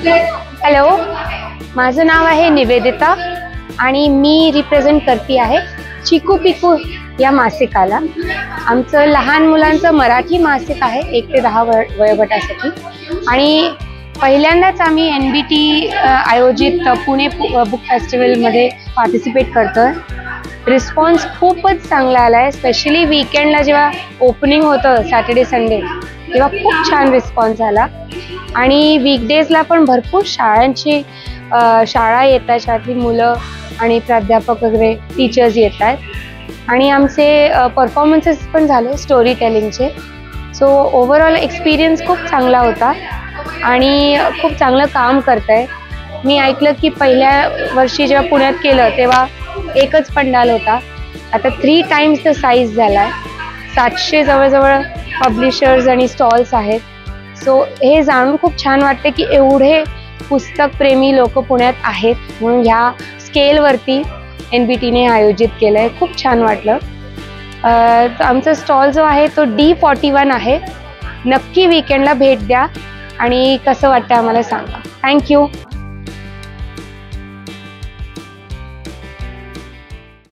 Hello, माझं नाव आहे निवेदिता आणि मी रिप्रेझेंट करते आहे चिकू पिकू या मासिकाला। आमचं लहान मुलांचं मराठी मासिक आहे 1 ते 10 वयोगटासाठी आणि पहिल्यांदाच आम्ही NBT आयोजित पुणे बुक फेस्टिवलमध्ये पार्टिसिपेट करतोय। रिस्पॉन्स खूपच चांगला आला आहे, स्पेशली वीकेंडला जेव्हा ओपनिंग होतं सॅटर्डे संडे तेव्हा खूप छान रिस्पॉन्स आला आणि वीकडेजला पण भरपूर शाळा येतात, शाळेतली मुलं आणि प्राध्यापक वगैरे टीचर्स येत आहेत आणि आमचे परफॉर्मन्सेस पण झाले स्टोरी टेलिंगचे। सो ओव्हरऑल एक्सपिरियन्स खूप चांगला होता आणि खूप चांगलं काम करताय। मी ऐकलं की पहिल्या वर्षी जेव्हा पुण्यात केलं तेव्हा एकच पंडाल होता, आता 3 टाइम्स द साईज झाला आहे। 700 जवळजवळ पब्लिशर्स आणि स्टॉल्स आहेत। सो हे जाणून खूप छान वाटते की एवढे पुस्तक प्रेमी लोक पुण्यात आहेत, म्हणून ह्या स्केलवरती NBTने आयोजित केलं आहे। खूप छान वाटलं। आमचा स्टॉल जो आहे तो D41 आहे। नक्की वीकेंडला भेट द्या आणि कसं वाटतं आम्हाला सांगा। थँक्यू।